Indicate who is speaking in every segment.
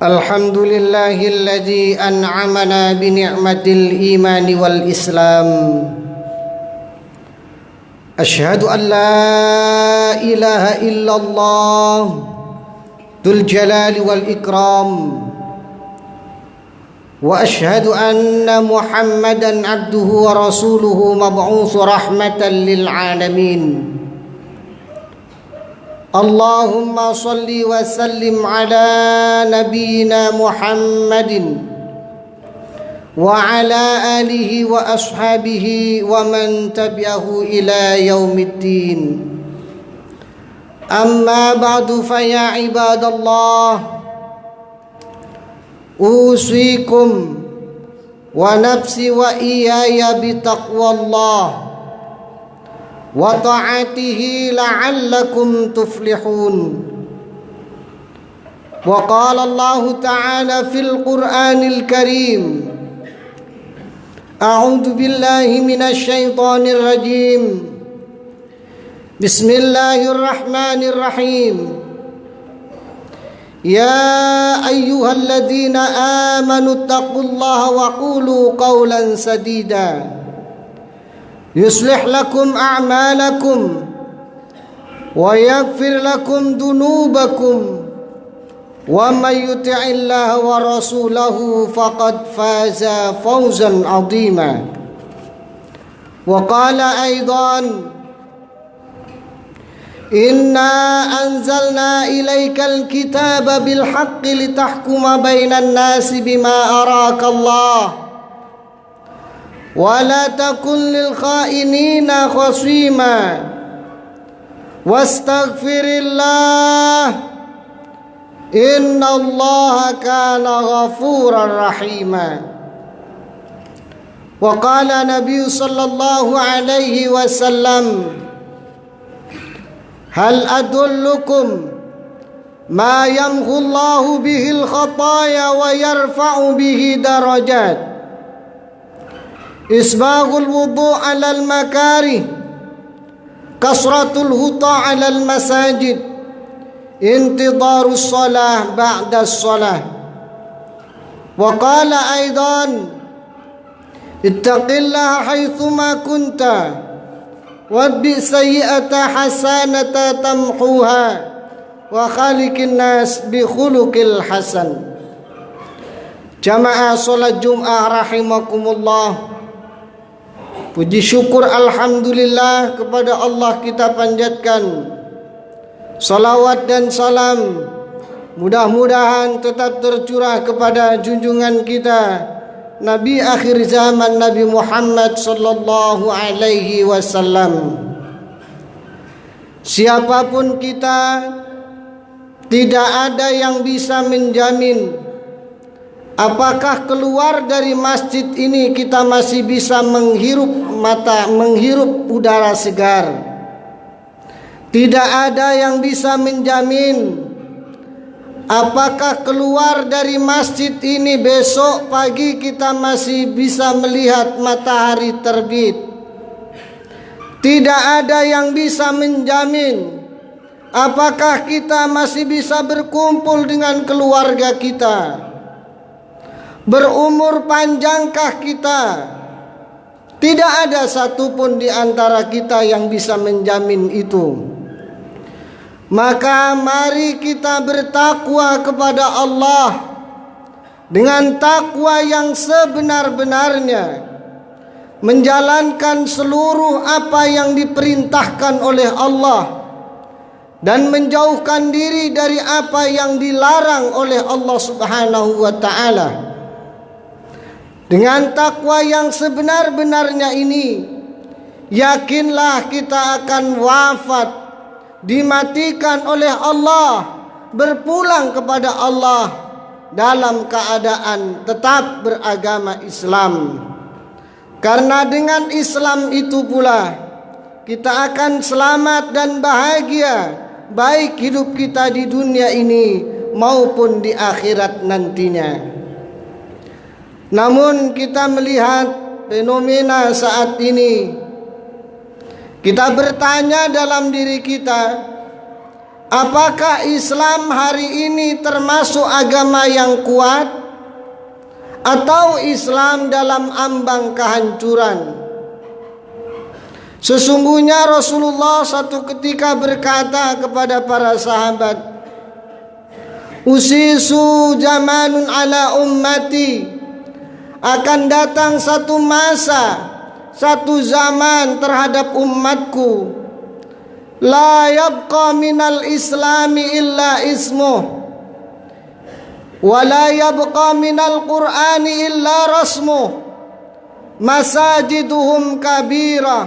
Speaker 1: الحمد لله الذي أنعمنا بنعمة الإيمان والإسلام. أشهد أن لا إله إلا الله ذو الجلال والإكرام، وأشهد أن محمدا عبده ورسوله مبعوث رحمة للعالمين. اللهم صل وسلم على نبينا محمد وعلى آله وأصحابه ومن تبعه إلى يوم الدين. أما بعد، فيا عباد الله، أوصيكم ونفسي وإياي بتقوى الله وطاعته لعلكم تفلحون. وقال الله تعالى في القرآن الكريم: أعوذ بالله من الشيطان الرجيم، بسم الله الرحمن الرحيم. يا أيها الذين آمنوا اتقوا الله وقولوا قولا سديدا يصلح لكم أعمالكم ويغفر لكم ذنوبكم، ومن يطع الله ورسوله فقد فاز فوزا عظيما. وقال أيضا: إنا أنزلنا إليك الكتاب بالحق لتحكم بين الناس بما أراك الله ولا تكن للخائنين خصيما واستغفر الله إن الله كان غفورا رحيما. وقال النبي صلى الله عليه وسلم: هل أدلكم ما يمحو الله به الخطايا ويرفع به درجات؟ إسباغ الوضوء على المكاره، كثرة الخطى على المساجد، انتظار الصلاة بعد الصلاة. وقال أيضا: اتق الله حيثما كنت واتبع سيئة حسنة تمحوها وخالق الناس بخلق الحسن. Jamaah salat Jum'ah rahimakumullah. Puji syukur alhamdulillah kepada Allah kita panjatkan. Salawat dan salam mudah-mudahan tetap tercurah kepada junjungan kita Nabi akhir zaman, Nabi Muhammad sallallahu alaihi wasallam. Siapapun kita, tidak ada yang bisa menjamin apakah keluar dari masjid ini kita masih bisa menghirup udara segar. Tidak ada yang bisa menjamin apakah keluar dari masjid ini besok pagi kita masih bisa melihat matahari terbit. Tidak ada yang bisa menjamin apakah kita masih bisa berkumpul dengan keluarga kita. Berumur panjangkah kita? Tidak ada satupun di antara kita yang bisa menjamin itu. Maka mari kita bertakwa kepada Allah dengan takwa yang sebenar-benarnya, menjalankan seluruh apa yang diperintahkan oleh Allah dan menjauhkan diri dari apa yang dilarang oleh Allah Subhanahu wa ta'ala. Dengan takwa yang sebenar-benarnya ini, yakinlah kita akan wafat, dimatikan oleh Allah, berpulang kepada Allah dalam keadaan tetap beragama Islam. Karena dengan Islam itu pula kita akan selamat dan bahagia, baik hidup kita di dunia ini maupun di akhirat nantinya. Namun kita melihat fenomena saat ini, kita bertanya dalam diri kita, Apakah Islam hari ini termasuk agama yang kuat, atau Islam dalam ambang kehancuran? Sesungguhnya Rasulullah satu ketika berkata kepada para sahabat, "Usisu zamanun ala ummati." Akan datang satu masa, satu zaman terhadap umatku, la yabqa minal islami illa ismuh, wa la yabqa minal qur'ani illa rasmuh, masajiduhum kabirah,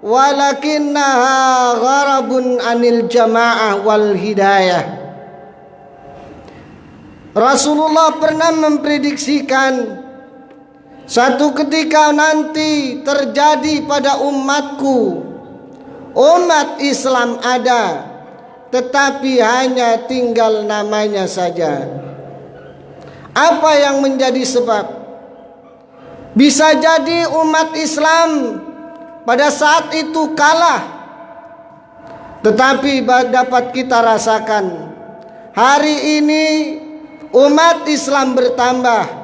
Speaker 1: walakinnaha gharabun anil jamaah wal hidayah. Rasulullah pernah memprediksikan satu ketika nanti terjadi pada umatku, umat Islam ada, tetapi hanya tinggal namanya saja. Apa yang menjadi sebab? Bisa jadi umat Islam pada saat itu kalah, tetapi dapat kita rasakan hari ini umat Islam bertambah.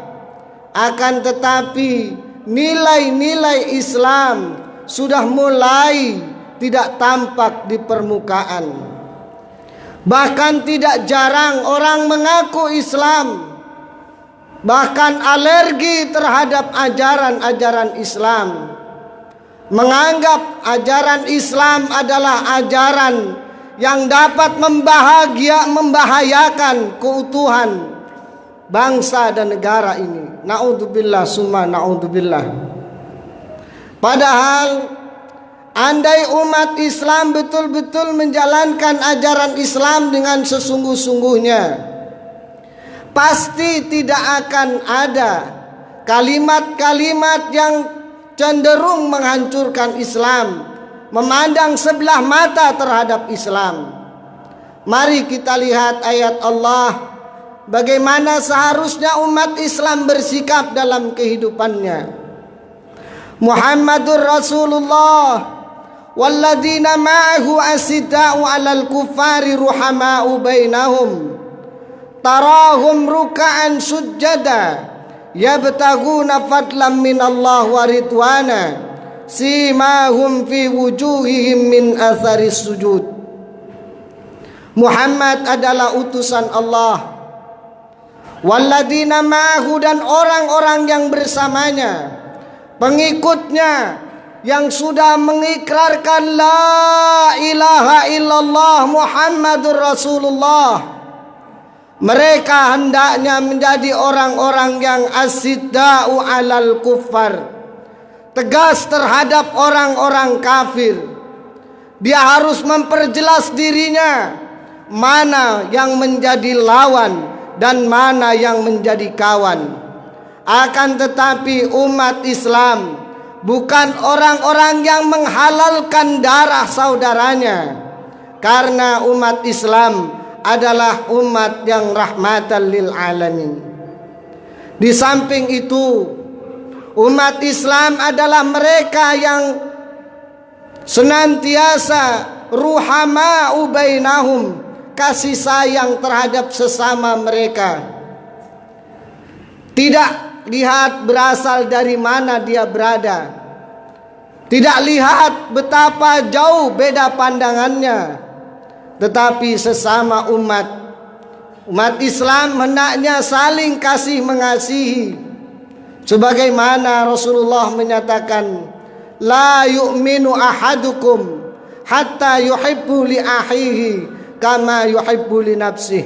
Speaker 1: Akan tetapi nilai-nilai Islam sudah mulai tidak tampak di permukaan. Bahkan tidak jarang orang mengaku Islam, bahkan alergi terhadap ajaran-ajaran Islam, menganggap ajaran Islam adalah ajaran yang dapat membahayakan keutuhan bangsa dan negara ini. Na'udzubillah summa na'udzubillah. Padahal andai umat Islam betul-betul menjalankan ajaran Islam dengan sesungguh-sungguhnya, pasti tidak akan ada kalimat-kalimat yang cenderung menghancurkan Islam, memandang sebelah mata terhadap Islam. Mari kita lihat ayat Allah, bagaimana seharusnya umat Islam bersikap dalam kehidupannya. Muhammadur Rasulullah walladzina ma'ahu asidda'u 'alal kuffari ruhama'u bainahum tarahum ruk'an sujjada yabtaguna fadlan minallah wa ridwana simahum fi wujuhihim min atharis sujud. Muhammad adalah utusan Allah. Walladzina ma'ahu, dan orang-orang yang bersamanya, pengikutnya yang sudah mengikrarkan la ilaha illallah Muhammadur Rasulullah. Mereka hendaknya menjadi orang-orang yang asidda'u 'alal kuffar, tegas terhadap orang-orang kafir. Dia harus memperjelas dirinya mana yang menjadi lawan dan mana yang menjadi kawan. Akan tetapi umat Islam bukan orang-orang yang menghalalkan darah saudaranya, karena umat Islam adalah umat yang rahmatan lil alamin. Di samping itu, umat Islam adalah mereka yang senantiasa ruhama'u bainahum, kasih sayang terhadap sesama mereka. Tidak lihat berasal dari mana dia berada, tidak lihat betapa jauh beda pandangannya, tetapi sesama umat Islam hendaknya saling kasih mengasihi. Sebagaimana Rasulullah menyatakan, la yu'minu ahadukum hatta yuhibbu li akhihi kama yuhibbu li nafsih.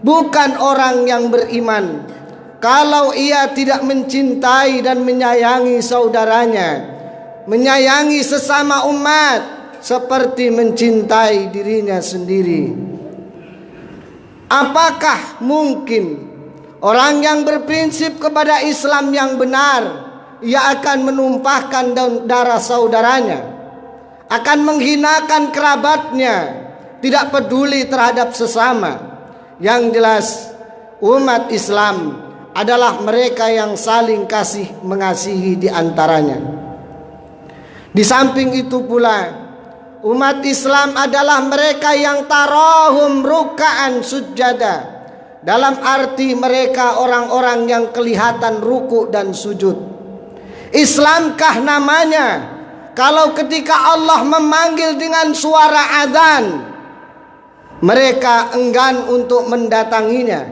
Speaker 1: Bukan orang yang beriman kalau ia tidak mencintai dan menyayangi saudaranya, menyayangi sesama umat seperti mencintai dirinya sendiri. Apakah mungkin orang yang berprinsip kepada Islam yang benar, ia akan menumpahkan darah saudaranya, akan menghinakan kerabatnya, tidak peduli terhadap sesama? Yang jelas umat Islam adalah mereka yang saling kasih mengasihi di antaranya. Di samping itu pula, umat Islam adalah mereka yang tarahum ruka'an sujada. Dalam arti mereka orang-orang yang kelihatan ruku dan sujud. Islamkah namanya kalau ketika Allah memanggil dengan suara azan, mereka enggan untuk mendatanginya.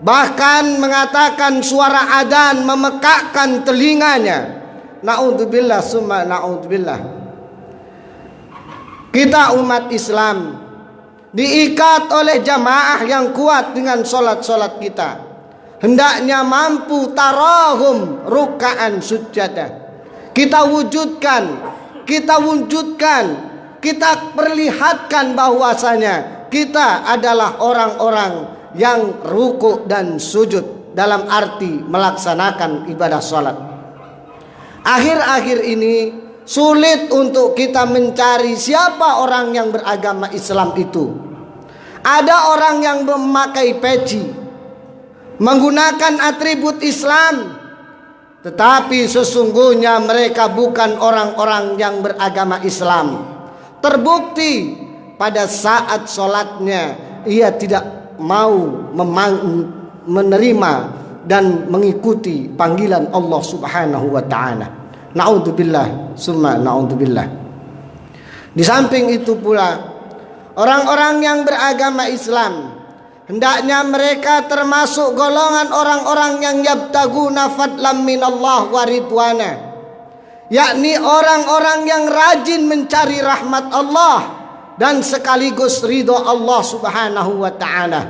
Speaker 1: Bahkan mengatakan suara azan memekakkan telinganya. Na'udzubillah summa na'udzubillah. Kita umat Islam diikat oleh jamaah yang kuat dengan solat-solat kita. Hendaknya mampu tarahum ruka'an sujada. Kita wujudkan, kita perlihatkan bahwasanya kita adalah orang-orang yang ruku dan sujud dalam arti melaksanakan ibadah salat. Akhir-akhir ini sulit untuk kita mencari siapa orang yang beragama Islam itu. Ada orang yang memakai peci, menggunakan atribut Islam, tetapi sesungguhnya mereka bukan orang-orang yang beragama Islam. Terbukti pada saat sholatnya ia tidak mau menerima dan mengikuti panggilan Allah Subhanahu wa ta'ala. Na'udzubillah summa na'udzubillah. Di samping itu pula, orang-orang yang beragama Islam hendaknya mereka termasuk golongan orang-orang yang yabtaguna fadlam minallah wa ridwana, yakni orang-orang yang rajin mencari rahmat Allah dan sekaligus ridho Allah Subhanahu wa ta'ala.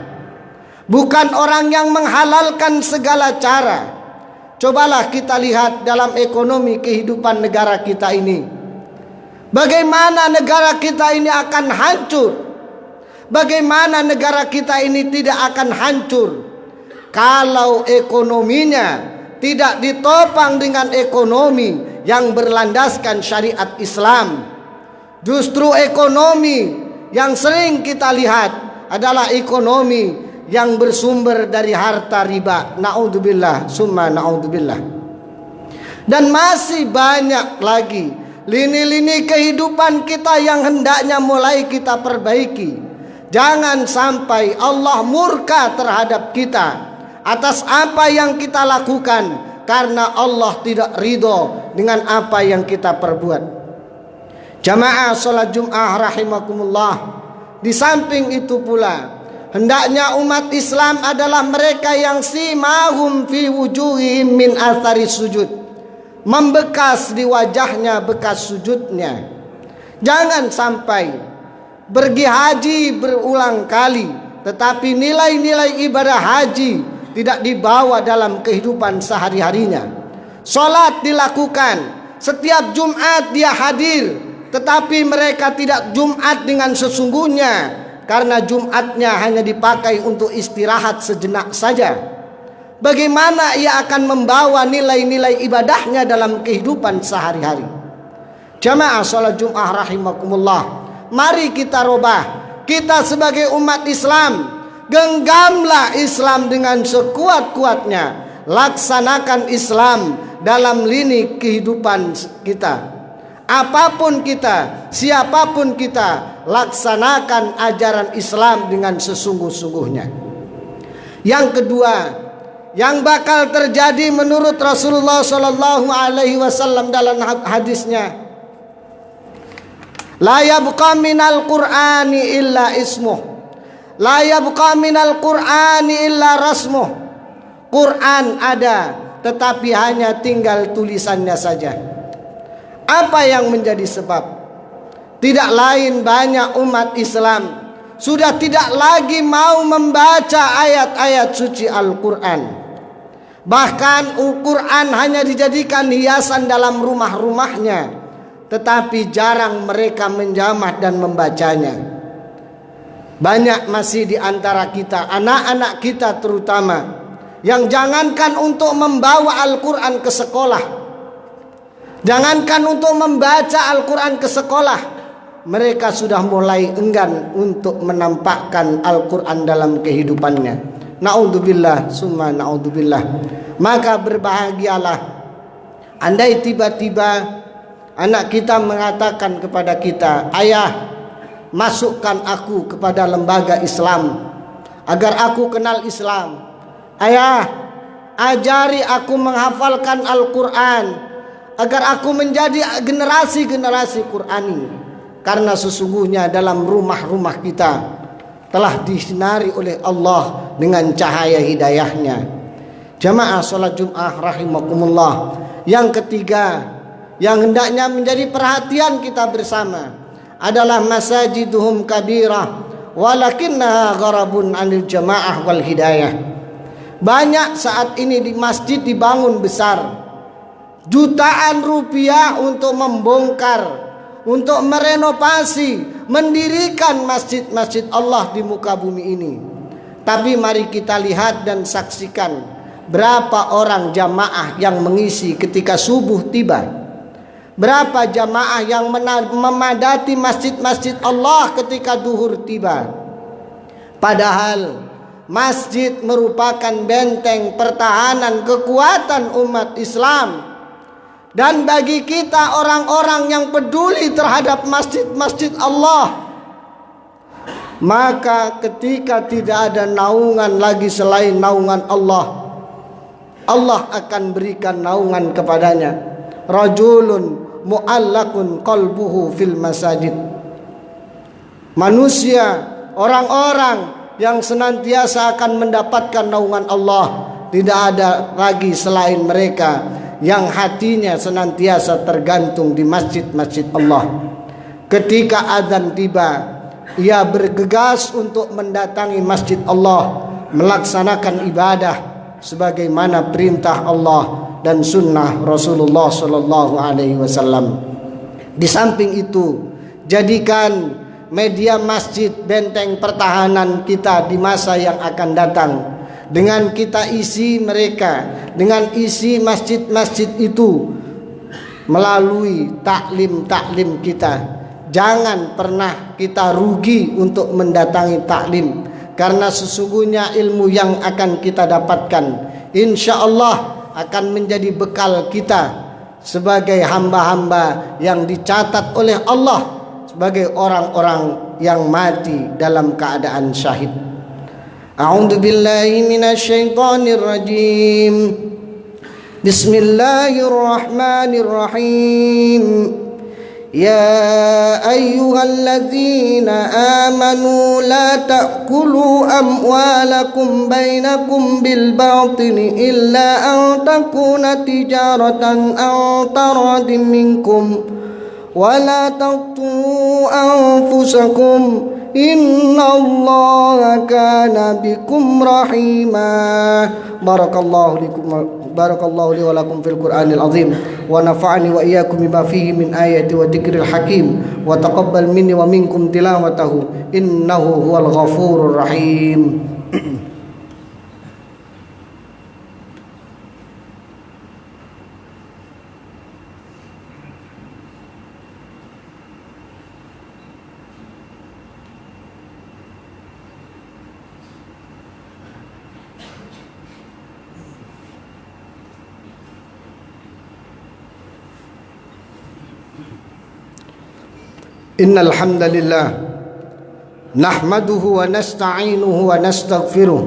Speaker 1: Bukan orang yang menghalalkan segala cara. Cobalah kita lihat dalam ekonomi kehidupan negara kita ini. Bagaimana negara kita ini akan hancur? Bagaimana negara kita ini tidak akan hancur kalau ekonominya tidak ditopang dengan ekonomi yang berlandaskan syariat Islam. Justru ekonomi yang sering kita lihat adalah ekonomi yang bersumber dari harta riba. Na'udzubillah summa na'udzubillah. Dan masih banyak lagi lini-lini kehidupan kita yang hendaknya mulai kita perbaiki. Jangan sampai Allah murka terhadap kita atas apa yang kita lakukan, karena Allah tidak ridho dengan apa yang kita perbuat. Jamaah salat Jum'ah rahimakumullah. Di samping itu pula, hendaknya umat Islam adalah mereka yang simahum fi wujuhihim min athari sujud. Membekas di wajahnya bekas sujudnya. Jangan sampai pergi haji berulang kali, tetapi nilai-nilai ibadah haji tidak dibawa dalam kehidupan sehari-harinya. Salat dilakukan, setiap Jumat dia hadir, tetapi mereka tidak Jumat dengan sesungguhnya, karena Jumatnya hanya dipakai untuk istirahat sejenak saja. Bagaimana ia akan membawa nilai-nilai ibadahnya dalam kehidupan sehari-hari? Jamaah salat Jum'ah rahimakumullah, mari kita robah. Kita sebagai umat Islam, genggamlah Islam dengan sekuat-kuatnya. Laksanakan Islam dalam lini kehidupan kita. Apapun kita, siapapun kita, laksanakan ajaran Islam dengan sesungguh-sungguhnya. Yang kedua, yang bakal terjadi menurut Rasulullah sallallahu alaihi wasallam dalam hadisnya, la yabqa minal qur'ani illa ismuh, la yabqa minal qur'ani illa rasmuh. Quran ada, tetapi hanya tinggal tulisannya saja. Apa yang menjadi sebab? Tidak lain banyak umat Islam sudah tidak lagi mau membaca ayat-ayat suci Al-Quran. Bahkan Al-Quran hanya dijadikan hiasan dalam rumah-rumahnya, tetapi jarang mereka menjamah dan membacanya. Banyak masih di antara kita, anak-anak kita terutama, yang jangankan untuk membawa Al-Quran ke sekolah, jangankan untuk membaca Al-Quran ke sekolah, mereka sudah mulai enggan untuk menampakkan Al-Quran dalam kehidupannya. Na'udzubillah summa na'udzubillah. Maka berbahagialah andai tiba-tiba anak kita mengatakan kepada kita, "Ayah, masukkan aku kepada lembaga Islam agar aku kenal Islam. Ayah, ajari aku menghafalkan Al-Quran agar aku menjadi generasi-generasi Qurani. Karena sesungguhnya dalam rumah-rumah kita telah disinari oleh Allah dengan cahaya hidayahnya." Jamaah salat Jumat rahimakumullah. Yang ketiga yang hendaknya menjadi perhatian kita bersama adalah masajiduhum kabirah walakinnaha gharabun 'anil jamaah wal hidayah. Banyak saat ini di masjid dibangun besar, jutaan rupiah untuk membongkar, untuk merenovasi, mendirikan masjid-masjid Allah di muka bumi ini. Tapi mari kita lihat dan saksikan berapa orang jamaah yang mengisi ketika subuh tiba. Berapa jamaah yang memadati masjid-masjid Allah ketika duhur tiba. Padahal masjid merupakan benteng pertahanan kekuatan umat Islam. Dan bagi kita orang-orang yang peduli terhadap masjid-masjid Allah, maka ketika tidak ada naungan lagi selain naungan Allah, Allah akan berikan naungan kepadanya. Rajulun mu'allakun qalbuhu fil masajid. Manusia, orang-orang yang senantiasa akan mendapatkan naungan Allah, tidak ada lagi selain mereka yang hatinya senantiasa tergantung di masjid-masjid Allah. Ketika azan tiba, ia bergegas untuk mendatangi masjid Allah, melaksanakan ibadah sebagaimana perintah Allah dan sunnah Rasulullah sallallahu alaihi wasallam. Di samping itu, jadikan media masjid benteng pertahanan kita di masa yang akan datang. Dengan kita isi mereka, dengan isi masjid-masjid itu melalui taklim-taklim kita. Jangan pernah kita rugi untuk mendatangi taklim, karena sesungguhnya ilmu yang akan kita dapatkan insya Allah akan menjadi bekal kita sebagai hamba-hamba yang dicatat oleh Allah sebagai orang-orang yang mati dalam keadaan syahid. A'udzu billahi minasy syaithanir rajim. Bismillahirrahmanirrahim. Ya ayyuhalladzina amanu la ta'kulu amwalakum bainakum bil batili illa an takuna tijaratan an taradin minkum wa la taqtu anfusakum innallaha kana bikum rahima. Barakallahu li wa lakum fil Qur'anil azim wa nafa'ani wa iyyakum bima fihi min ayati wa dzikril hakim wa taqabbal minni wa minkum tilawatahu innahu huwal ghafurur rahim. Innal hamdalillah nahmaduhu wa nasta'inuhu wa nastaghfiruh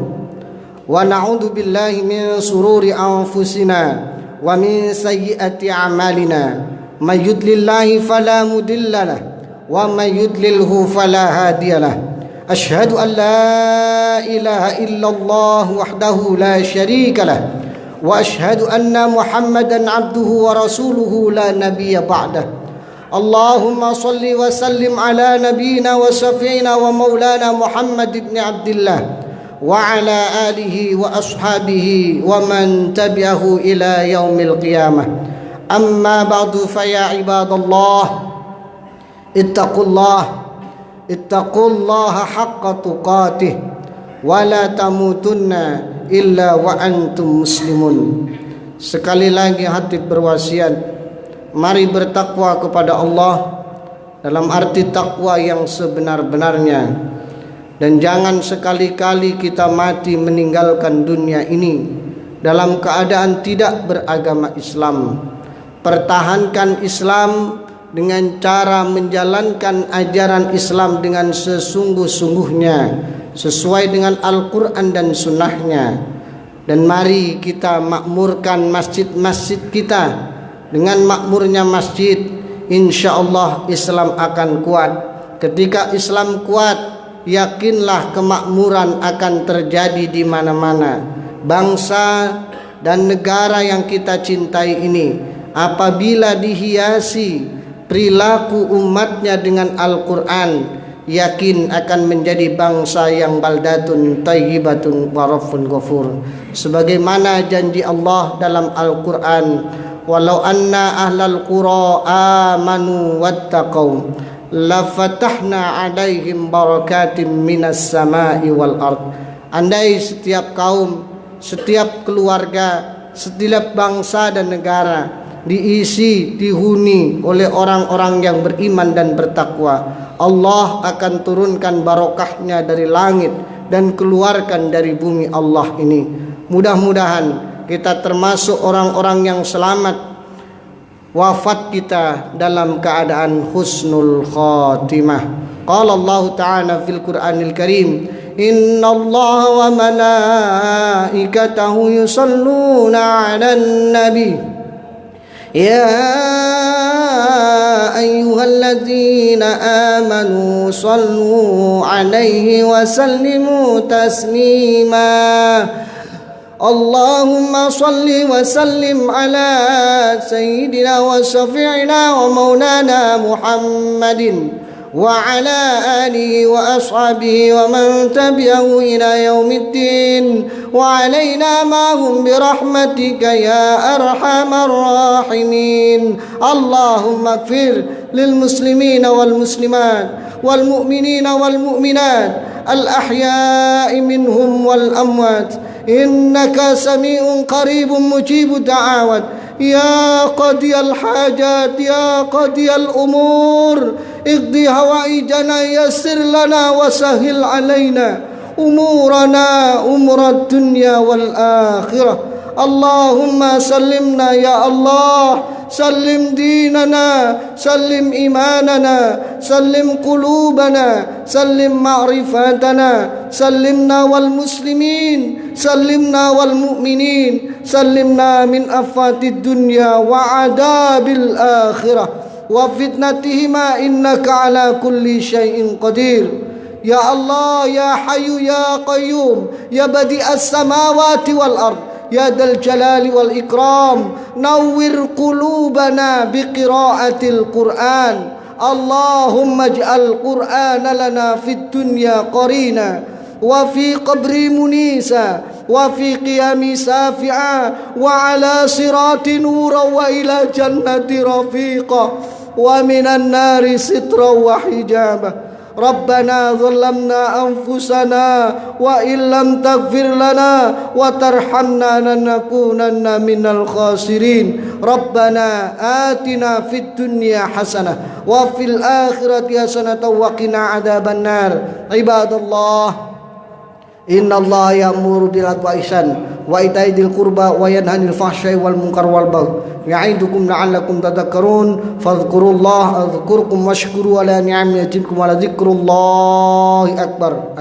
Speaker 1: wa na'udzu billahi min sururi anfusina wa min sayyiati a'malina may yudlillahu fala mudilla lahu wa may yudlilhu fala hadiya lahu. Asyhadu an la ilaha illallah wahdahu la syarika lahu wa asyhadu anna Muhammadan abduhu wa rasuluhu la nabiyya ba'dahu. Allahumma salli wa sallim ala nabiyyina wa syafi'ina wa maulana Muhammad ibn Abdullah wa ala alihi wa ashabihi wa man tabi'ahu ila yaumil qiyamah. Amma ba'du fa ya ibadallah ittaqullaha haqqa tuqatih wa la tamutunna illa wa antum muslimun. Sekali lagi hati berwasiat, mari bertakwa kepada Allah dalam arti takwa yang sebenar-benarnya, dan jangan sekali-kali kita mati meninggalkan dunia ini dalam keadaan tidak beragama Islam. Pertahankan Islam dengan cara menjalankan ajaran Islam dengan sesungguh-sungguhnya sesuai dengan Al-Quran dan Sunnahnya. Dan mari kita makmurkan masjid-masjid kita. Dengan makmurnya masjid, insya Allah Islam akan kuat. Ketika Islam kuat, yakinlah kemakmuran akan terjadi di mana-mana. Bangsa dan negara yang kita cintai ini, apabila dihiasi perilaku umatnya dengan Al-Quran, yakin akan menjadi bangsa yang baldatun tayyibatun wa rabbun ghafur. Sebagaimana janji Allah dalam Al-Quran, walau anna ahlal qura amanu wattaqau lafatahna alaihim barakatim minas samai wal ard. Andai setiap kaum, setiap keluarga, setiap bangsa dan negara dihuni oleh orang-orang yang beriman dan bertakwa, Allah akan turunkan barokahnya dari langit dan keluarkan dari bumi Allah ini. Mudah-mudahan kita termasuk orang-orang yang selamat wafat kita dalam keadaan husnul khatimah. Qala Allah Ta'ala fil Qur'anil Karim, Inna Allah wa malaikatahu yusalluna 'alan nabi Ya ayyuhalladzina amanu sallu 'alaihi wa sallimu taslima. Allahumma salli wa sallim ala sayyidina wa syafi'ina wa maulana Muhammadin wa ala alihi wa ashabihi wa man tabi'ahu ila yaumiddin wa alaina ma'hum birahmatika ya arhamar rahimin. Allahumma ighfir lil muslimina wal muslimat wal mu'minina wal mu'minat al ahya'i minhum wal amwat innaka sami'un qaribun mujibud da'awat ya qadiyal hajat ya qadiyal umur iqdi hawaijana yassir lana wa sahil alaina umurana umurad dunya wal akhirah. Allahumma sallimna ya Allah, sallim dinana, sallim imanana, sallim qulubana, sallim ma'rifatana, sallimna wal muslimin, sallimna wal mu'minin, sallimna min afatid dunya wa adabil akhirah wa fitnatihima innaka ala kulli syai'in qadir. Ya Allah, ya Hayyu ya Qayyum, ya Badi'as samawati wal ard, ya Dzal Jalali wal Ikram, nawwir qulubana biqiraatil Qur'an. Allahumma ij'al Qur'ana lana fid dunya qarina wa fi qabri munisa wa fi qiyami safi'a wa ala sirati nura wa ila jannati rafiqa wa minan nari sitra wa hijaba. Rabbana zalamna anfusana wa illam taghfir lana wa tarhamna lanakunanna minal khasirin. Rabbana atina fid dunya hasanah wa fil akhirati hasanah wa qina adzaban nar. Ibadallah, innallaha ya'muru bil adli wal ihsan wa ita'i dzil qurba wa yanha 'anil fahsya'i wal munkar wal baghi ya'idukum la'allakum tadhakkarun. Fadhkurullaha adhkurkum washkuru ala ni'amihi yazidkum wa la dzikrullahi akbar.